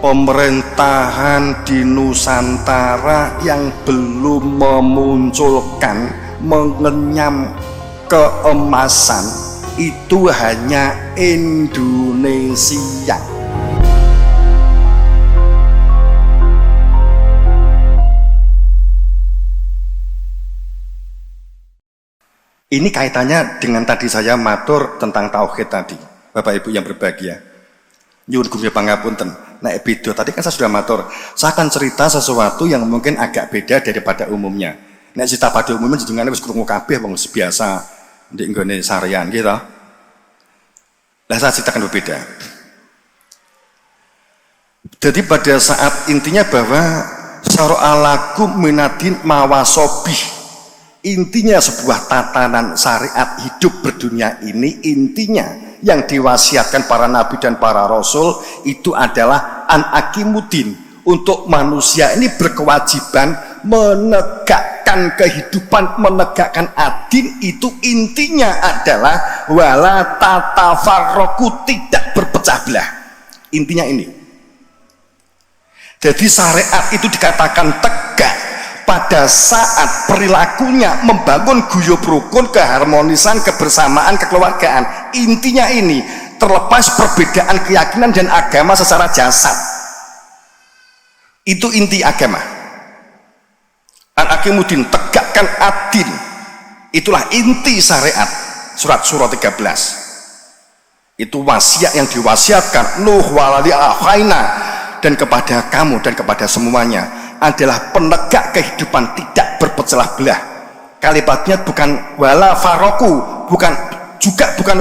pemerintahan di Nusantara yang belum memunculkan mengenyam keemasan itu hanya Indonesia. Ini kaitannya dengan tadi saya matur tentang tauhid tadi, Bapak Ibu yang berbahagia. Nyuwun gumya pangapunten. Nek beda tadi kan saya sudah matur. Saya akan cerita sesuatu yang mungkin agak beda daripada umumnya. Nek cerita pada umumnya jenengane wis krungu kabeh wong biasa ndek nggone sarian gitu. Lah saya ceritakan berbeda. Jadi pada saat intinya bahwa syara'alakum minadin mawasobih, intinya sebuah tatanan syariat hidup berdunia ini, intinya yang diwasiatkan para nabi dan para rasul itu adalah an-aqimuddin. Untuk manusia ini berkewajiban menegakkan kehidupan, menegakkan adin. Itu intinya adalah wala tatafarraqu, tidak berpecah belah. Intinya ini. Jadi syariat itu dikatakan tegak pada saat perilakunya membangun guyub rukun, keharmonisan, kebersamaan, kekeluargaan. Intinya ini, terlepas perbedaan keyakinan dan agama secara jasad. Itu inti agama. An-aqimuddin, tegakkan adil. Itulah inti syariat. Surat Surah 13. Itu wasiat yang diwasiatkan Nuh waladi akhaina, dan kepada kamu dan kepada semuanya adalah penegak kehidupan tidak berpecah belah. Kalimatnya bukan wala faroku, bukan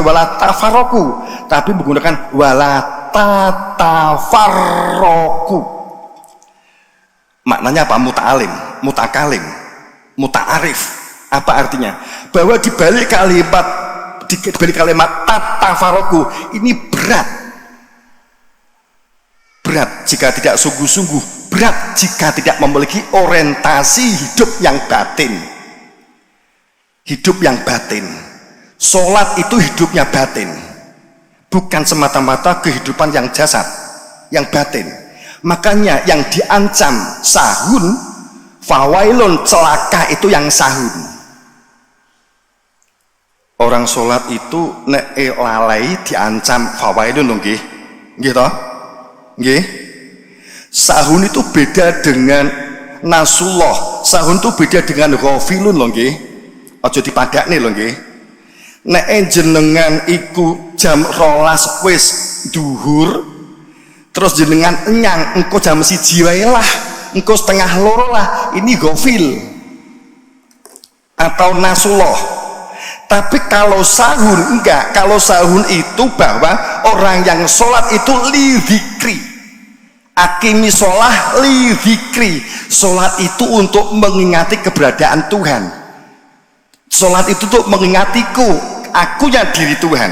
wala tafaroku, tapi menggunakan wala tatafaroku. Maknanya apa? Muta'alim, mutakalim, muta'arif. Apa artinya? Bahwa di balik kalimat tatafaroku ini berat jika tidak sungguh-sungguh, berat jika tidak memiliki orientasi hidup yang batin. Hidup yang batin. Sholat itu hidupnya batin, bukan semata-mata kehidupan yang jasad, yang batin. Makanya yang diancam sahun, fawailun, celaka itu yang sahun. Orang sholat itu nek lalai diancam fawailun loh, nggih. Nggih toh? Nggih. Sahun itu beda dengan nasullah. Sahun itu beda dengan ghafilun loh, nggih. Aja dipadakne loh, nggih. Nek jenengan iku jam 12 wis duhur, terus jenengan enyang engko jam 1 wae lah, engko setengah loro lah, ini ghafil atau nasullah. Tapi kalau sahun enggak. Kalau sahun itu bahwa orang yang sholat itu li dzikri, akimi sholah li dzikri. Sholat itu untuk mengingati keberadaan Tuhan. Sholat itu untuk mengingatiku, akunya diri Tuhan.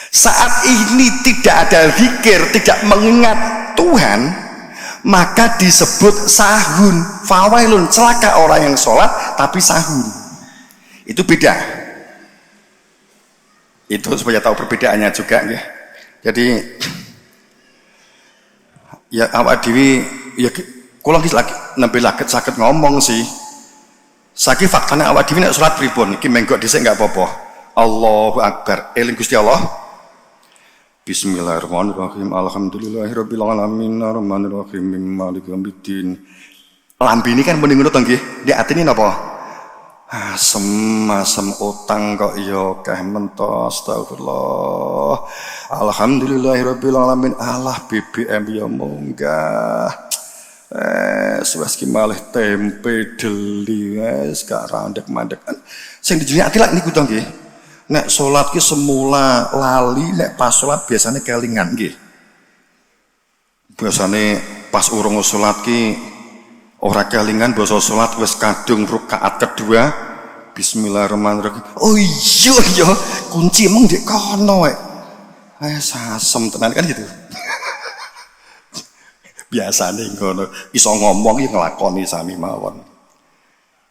Saat ini tidak ada zikir, tidak mengingat Tuhan, maka disebut sahun, fawailun, celaka orang yang sholat tapi sahun. Itu beda. Itu supaya tahu perbedaannya juga ya. Jadi ya awak dewi ya kula lagi nembe saged ngomong sih. Saiki faktane awak dewi nek salat pripun iki menggok dhisik enggak apa-apa. Allahu Akbar. Eling Gusti Allah. Bismillahirrahmanirrahim. Alhamdulillahirabbil alamin arrahmanirrahim maliki yaumiddin. Lambi ini kan muni ngono to nggih. Nek atine napa? Asem utang kok ya keh mentos, astagfirullah. Alhamdulillahirabbil alamin. Allah BBM ya munggah. Wes ki malih tempe deli wes gak randek-mandek. Sing dijene ati lak niku to nggih. Nek salat ki semula lali, nek pas salat biasanya kelingan nggih. Biasane pas urung salat ki ora kelingan basa salat wis kadung rakaat kedua bismillahirrahmanirrahim. Oh iya ya, kunci mung ndek kono wae. Asem tenan kan gitu. Biasane ngono, iso ngomong ya nglakoni sami mawon.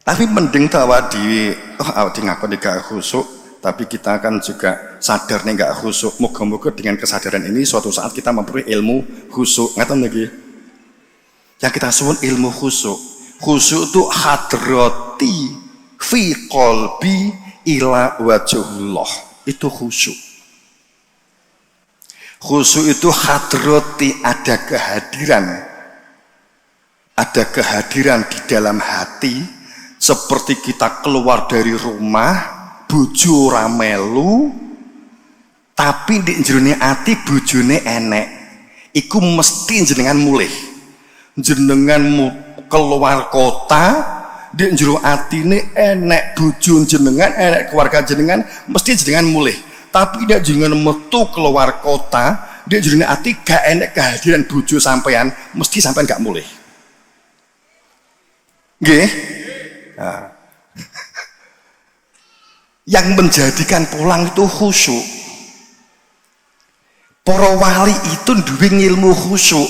Tapi mending ta awak dhewe ngakoni gak khusuk, tapi kita kan juga sadar nih nggak khusyuk. Moga-moga dengan kesadaran ini suatu saat kita memperoleh ilmu khusyuk. Ngaten lagi. Yang kita suwun ilmu khusyuk. Khusyuk itu hadrati fi qalbi ila wajhullah. Itu khusyuk. Khusyuk itu hadrati, ada kehadiran. Ada kehadiran di dalam hati, seperti kita keluar dari rumah, bojo ora melu, tapi di jerone ati bojone enek. Iku mesti jenengan mulih. Jenengan keluar kota, di jero atine enek bojo jenengan, enek keluarga jenengan, mesti jenengan mulih. Tapi nek jenengan metu keluar kota, di jerone ati gak enek kehadiran bojo sampean, mesti sampean gak mulih. Nggih? Nah. Yang menjadikan pulang itu khusyuk. Para wali itu duwe ilmu khusyuk.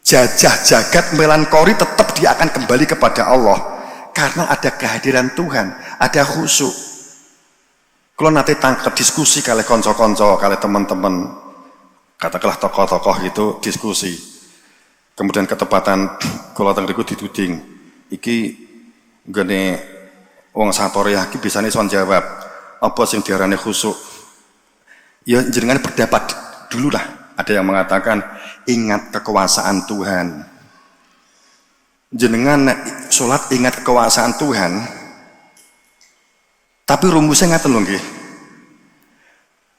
Jajah jagat melankoli tetap dia akan kembali kepada Allah karena ada kehadiran Tuhan, ada khusyuk. Kalau nanti tangkap diskusi kali konco-konco, kali teman-teman, katakanlah tokoh-tokoh itu diskusi, kemudian ketepatan kalau tengriku dituding, iki gini wong satore iki bisane son jawab apa sing diarani khusyuk. Ya jenengan berdapat dulu lah. Ada yang mengatakan ingat kekuasaan Tuhan. Jenengan sholat ingat kekuasaan Tuhan. Tapi rumusnya ngaten lho nggih.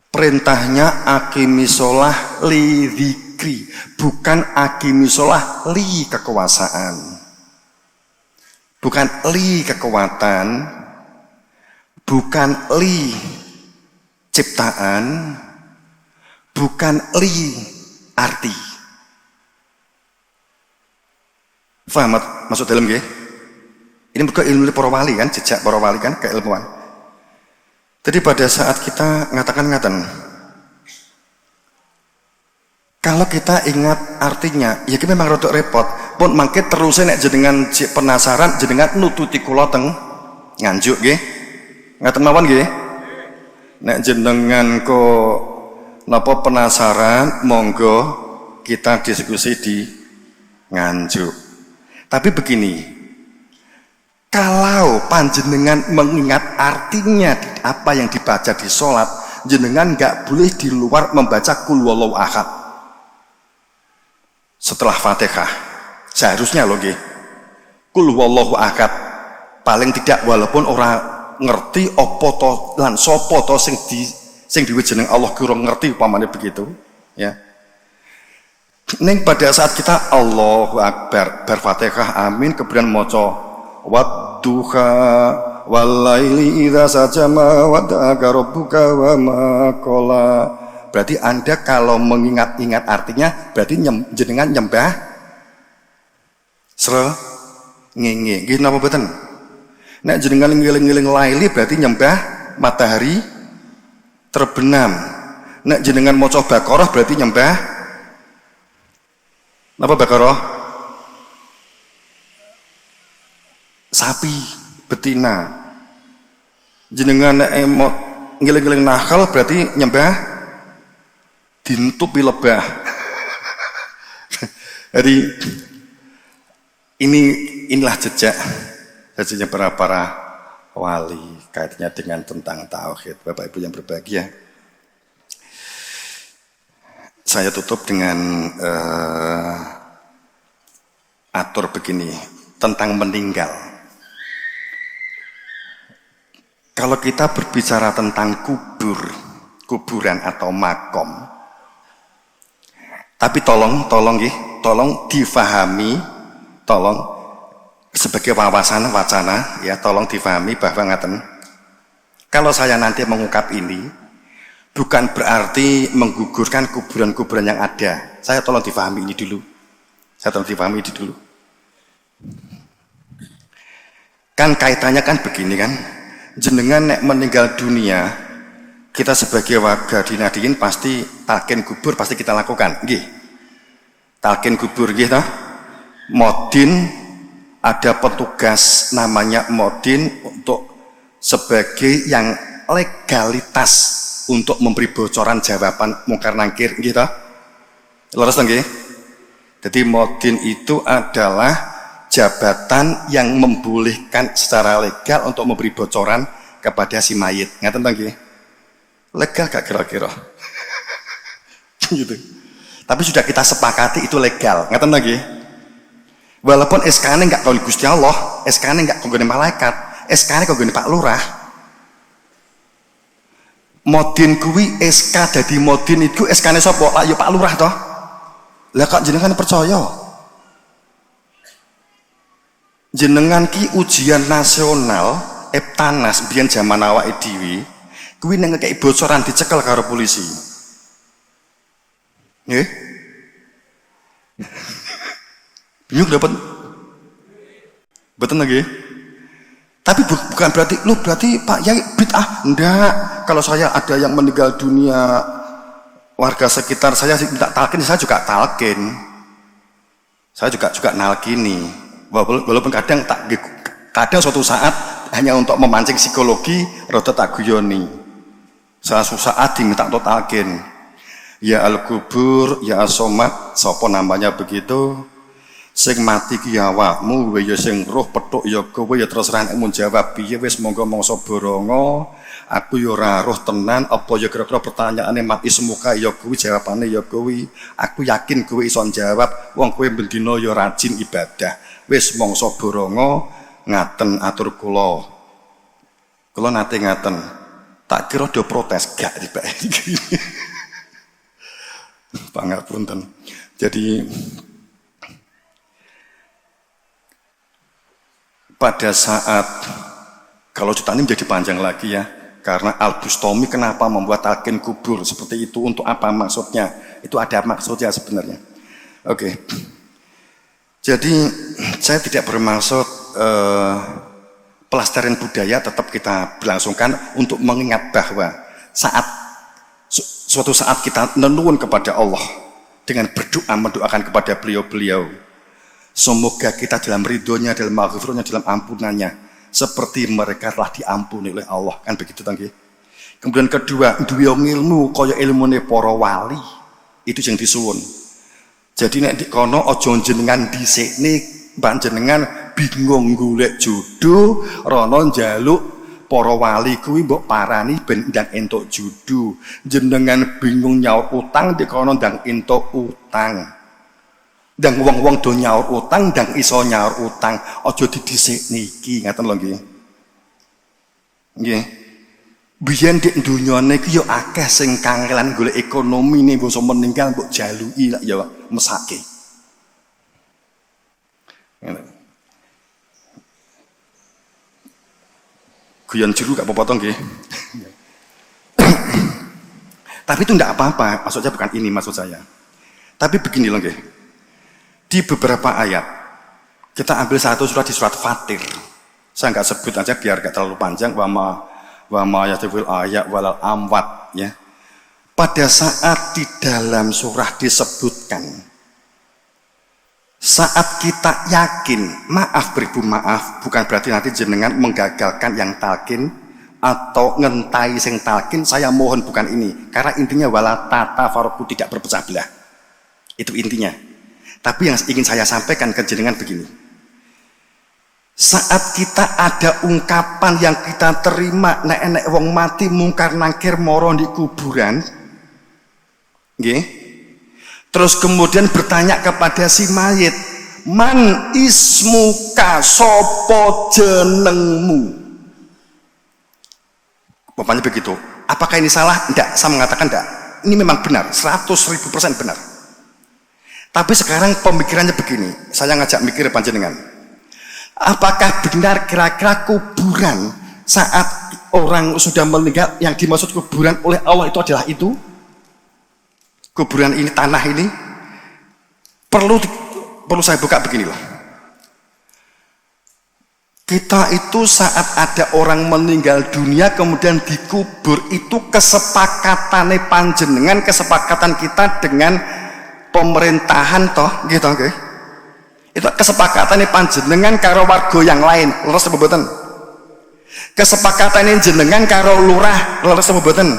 Perintahnya akimi sholah li dzikri, bukan akimi sholah li kekuasaan. Bukan li kekuatan, bukan li ciptaan, bukan li arti. Faham maksud dalam nggih? Ini bukan ilmu para wali kan, jejak para wali kan keilmuan. Jadi pada saat kita ngatakan kalau kita ingat artinya, ya kita memang rodok repot. Pun mangke terusnya nek jenengan penasaran, jenengan nututi kula teng Nganjuk nggih. Ngaten mawon nggih. Nek jenengan kok napa penasaran, monggo kita diskusi di Nganjuk. Tapi begini, kalau panjenengan mengingat artinya apa yang dibaca di sholat, jenengan nggak boleh di luar membaca Qul Huwallahu Ahad setelah Fatihah. Seharusnya loh nggih. Qul Huwallahu Ahad paling tidak walaupun orang ngerti apa to lan sapa to sing diwe jeneng Allah kira ngerti upamane begitu, ya. Ning pada saat kita Allahu Akbar bar Fatihah amin kemudian maca wadduha walaili idza sajama wadaka rabbuka wa ma qala. Berarti Anda kalau mengingat-ingat artinya berarti jenengan nyembah srengenge. Nggih napa mboten? Nek jenengan ngiling-ngiling laili berarti nyembah matahari terbenam. Nek jenengan maca Baqarah berarti nyembah napa Baqarah? Sapi betina. Jenengan nek ngiling-ngiling nakal berarti nyembah dintupi lebah. Jadi inilah jejaknya para wali kaitannya dengan tentang tauhid. Bapak Ibu yang berbahagia, saya tutup dengan atur begini tentang meninggal. Kalau kita berbicara tentang kuburan atau makom, tapi tolong difahami, tolong sebagai wawasan wacana, ya tolong difahami bahwa ngaten. Kalau saya nanti mengungkap ini, bukan berarti menggugurkan kuburan-kuburan yang ada. Saya tolong difahami ini dulu. Kan kaitannya kan begini kan, jenengan nek meninggal dunia, kita sebagai warga dinadiin pasti talqin kubur pasti kita lakukan, nggih. Talqin kubur nggih toh. Modin ada petugas namanya modin untuk sebagai yang legalitas untuk memberi bocoran jawaban mungkar nangkir gitu. Leres nggih? Jadi modin itu adalah jabatan yang membolehkan secara legal untuk memberi bocoran kepada si mayit. Ngaten nggih? Legal gak kira-kira? Gitu. Tapi sudah kita sepakati itu legal. Ngaten nggih? Walaupun SK-ne enggak kanggo Gusti Allah, SK-ne enggak kanggo malaikat, SK-ne kanggo Pak Lurah. Modin kuwi SK dadi modin itu SK-ne sapa? Lah ya Pak Lurah toh. Lah kok jenengan percaya? Jenengan ki ujian nasional Eptanas biyen jaman awake dhewe kuwi ning ngekeki bocoran dicekel karo polisi. Nggih? Bingung dapat? Betul lagi? Tapi bukan berarti lu berarti Pak Yai bid'ah. Enggak. Kalau saya ada yang meninggal dunia warga sekitar saya minta talqin, saya juga talqin. Saya juga nalkini. Walaupun kadang suatu saat hanya untuk memancing psikologi rada tak guyoni. Suatu saat diminta untuk talqin. Ya al-kubur, ya as-somat, sapa namanya begitu? Sing mati ki awakmu, ya sing roh petuk ya kowe ya terserah nek mun jawab piye wis monggo mangsa boronga. Aku ya ora roh tenan, apa ya kira-kira pertanyaane mati semuka ya kowe jawabane ya kowe. Aku yakin kowe iso jawab, wong kowe bendina ya rajin ibadah. Wis mangsa boronga ngaten atur kula. Kula nate ngaten. Tak kira do protes gak tiba. Pangapunten. Jadi pada saat kalau cerita ini menjadi panjang lagi ya, karena Al-Bustami kenapa membuat talqin kubur seperti itu, untuk apa maksudnya? Itu ada maksudnya sebenarnya. Oke. Jadi saya tidak bermaksud pelestarian budaya tetap kita berlangsungkan untuk mengingat bahwa suatu saat kita menuwun kepada Allah dengan berdoa mendoakan kepada beliau-beliau. Semoga kita dalam ridhonya, dalam maghfirahnya, dalam ampunannya seperti mereka telah diampuni oleh Allah, kan begitu tangki. Kemudian kedua, duwe ilmu kaya ilmune para wali. Itu yang disuwun. Jadi nek dikono aja jenengan dhisikne panjenengan bingung golek jodoh, rono njaluk para wali kuwi mbok parani ben ndang entuk jodoh. Jenengan bingung nyaur utang dikono ndang entuk utang. Dan wong-wong do nyaur utang dan iso nyaur utang aja didhisik niki ngaten lho nggih. Nggih. Biyen dik dunyane iki ya akeh sing kangelan golek ekonomi ning basa meninggal mbok jaluki lak ya mesake. Ngene. Guyon jeru gak apa-apa to nggih. Tapi itu enggak apa-apa, maksudnya bukan ini maksud saya. Tapi begini loh nggih. Di beberapa ayat kita ambil satu surat di surat Fatir. Saya nggak sebut aja biar nggak terlalu panjang. Wa ma yatiful ayat walal amwat ya. Pada saat di dalam surah disebutkan, saat kita yakin, maaf beribu maaf, bukan berarti nanti jenengan menggagalkan yang talqin atau ngentai sing talqin. Saya mohon bukan ini, karena intinya wala tata faroku, tidak berpecah belah. Itu intinya. Tapi yang ingin saya sampaikan ke jenengan begini. Saat kita ada ungkapan yang kita terima, nek wong mati mungkar nangkir moro di kuburan, nggih. Terus kemudian bertanya kepada si mayit, man ismuka, sopo jenengmu? Bapaknya begitu. Apakah ini salah? Tidak, saya mengatakan tidak. Ini memang benar, 100.000% benar. Tapi sekarang pemikirannya begini, saya ngajak mikir panjenengan. Apakah benar kira-kira kuburan saat orang sudah meninggal yang dimaksud kuburan oleh Allah itu adalah itu? Kuburan ini, tanah ini? Perlu saya buka begini loh. Kita itu saat ada orang meninggal dunia kemudian dikubur, itu kesepakatan panjenengan, kesepakatan kita dengan pemerintahan toh gitu oke. Itu kesepakatan panjenengan karo warga yang lain, leres apa mboten? Kesepakatan jenengan karo lurah leres apa mboten?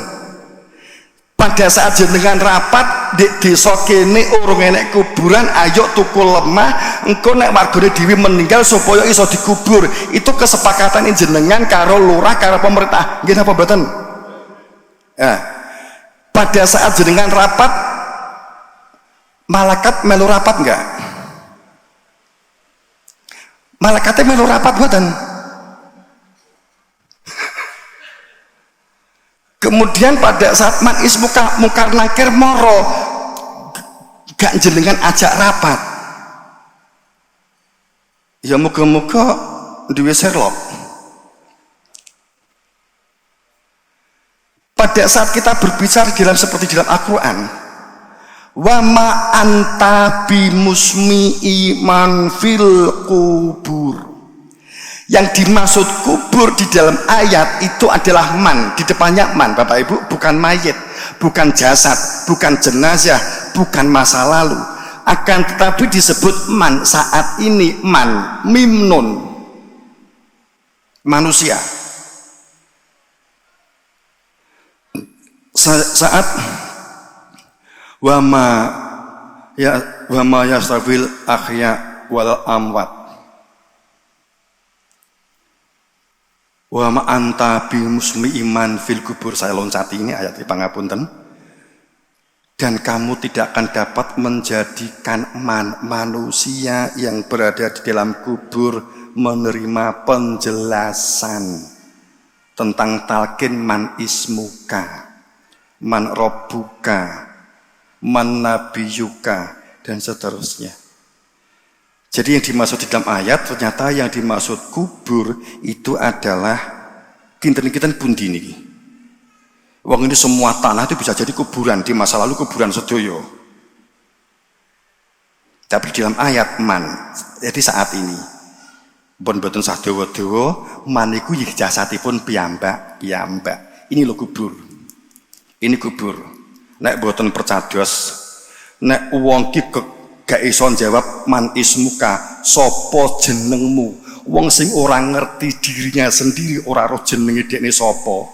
Pada saat jenengan rapat di desa kene urung enek kuburan, ayo tuku lemah engko nek wargane dhewe meninggal supaya iso dikubur. Itu kesepakatan jenengan karo lurah karo pemerintah. Nggih napa mboten? Nah, pada saat jenengan rapat malaikat melu rapat enggak? Malaikatnya melu rapat mboten? Kemudian pada saat manis mungkar nakir moro gak jenengan ajak rapat, ya muga-muga duwe Sherlock. Pada saat kita berbicara seperti dalam Al-Quran, wa ma anta bimusmi'i man fil kubur. Yang dimaksud kubur di dalam ayat itu adalah man, di depannya man, Bapak Ibu, bukan mayit, bukan jasad, bukan jenazah, bukan masa lalu. Akan tetapi disebut man saat ini, man, mim nun, manusia. Saat wama yastawil ahya wal amwat. Wa ma anta bimusmi iman fil kubur. Saya loncati ini ayat di pangapunten. Dan kamu tidak akan dapat menjadikan manusia yang berada di dalam kubur menerima penjelasan tentang talqin man ismuka, man robbuka, man nabiyuka, dan seterusnya. Jadi yang dimaksud di dalam ayat, ternyata yang dimaksud kubur itu adalah kinten-kinten pundi niki. Wong ini semua tanah itu bisa jadi kuburan, di masa lalu kuburan sedoyo. Tapi di dalam ayat man, jadi saat ini pun boten sah dawa-dawa, man iku jasatipun piyambak. Ini lo kubur. Ini kubur. Nek boten percados, nek wong ki gak iso jawab man ismuka, sopo jenengmu. Wong sing ora ngerti dirinya sendiri, ora roh jenenge dekne sopo,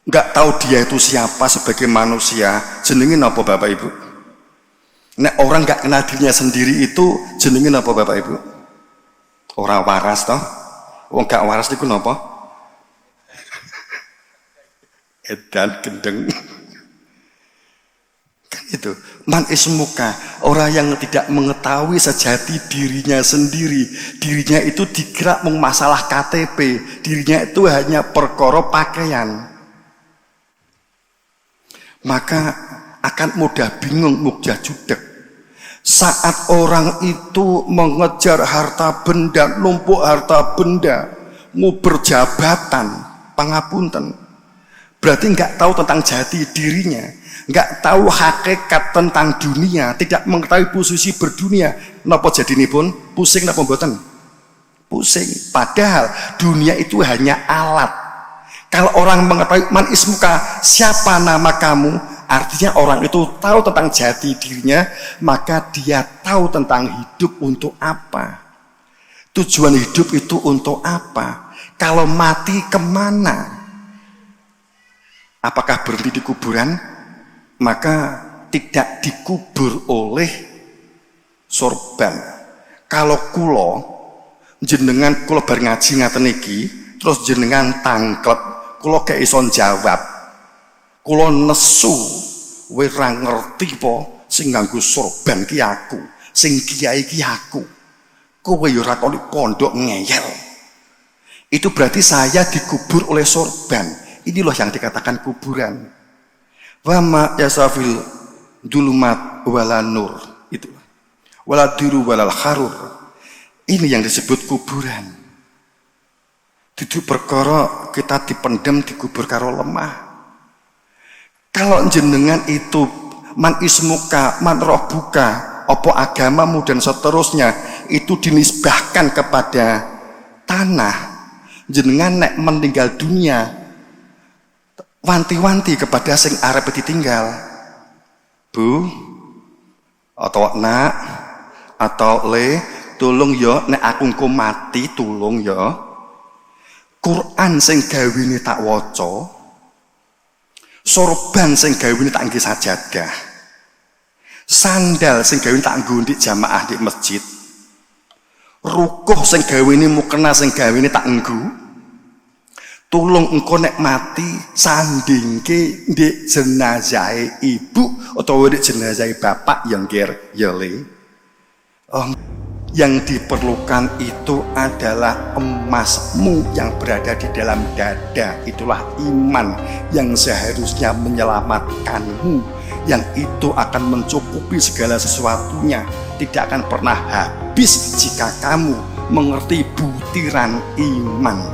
gak tahu dia itu siapa sebagai manusia, jenenge napa Bapak Ibu? Nek orang gak kenal dirinya sendiri itu jenenge napa Bapak Ibu? Ora waras toh? Wong gak waras niku napa? Edan gendeng. Itu man ismuka, orang yang tidak mengetahui sejati dirinya sendiri. Dirinya itu dikira mung masalah KTP, dirinya itu hanya perkara pakaian. Maka akan mudah bingung, mudah judek. Saat orang itu mengejar harta benda, numpuk harta benda, mau berjabatan, pangapunten, berarti nggak tahu tentang jati dirinya, nggak tahu hakikat tentang dunia, tidak mengetahui posisi berdunia. Napa jadinipun? Pusing napa mboten? Pusing. Padahal dunia itu hanya alat. Kalau orang mengetahui man ismuka, siapa nama kamu, artinya orang itu tahu tentang jati dirinya, maka dia tahu tentang hidup untuk apa. Tujuan hidup itu untuk apa? Kalau mati kemana? Apakah berhenti di kuburan? Maka tidak dikubur oleh sorban. Kalau kulo jenengan kulo bar ngaji ngaten iki, terus jenengan tangklep, kulo gak iso jawab, kulo nesu, kowe ra ngerti po sing nganggo sorban ki aku, sing kiai ki aku, kowe yo ora kok pondok ngeyel. Itu berarti saya dikubur oleh sorban. Ini loh yang dikatakan kuburan. Wama yasafil dulumat wala nur, itu wala diru walal harur. Ini yang disebut kuburan. Duduk perkara kita dipendem dikubur karo lemah. Kalau jenengan itu man ismuka, man rohbuka, apa agamamu dan seterusnya itu dinisbahkan kepada tanah, jenengan nek meninggal dunia wanti-wanti kepada sing arep ditinggal, Bu atau nak atau le, tolong yo nek aku engko mati tolong yo Quran sing gawine tak waca, sorban sing gawine tak nggo sajadah, sandal sing gawine tak nggo ndek jamaah di masjid, rukuh sing gawine mukena sing gawine tak nggo, tulung engko nek mati sandingke ndek jenazahe ibu utawa ndek jenazahe bapak yang yele. Yang diperlukan itu adalah emasmu yang berada di dalam dada. Itulah iman yang seharusnya menyelamatkanmu, yang itu akan mencukupi segala sesuatunya, tidak akan pernah habis jika kamu mengerti butiran iman.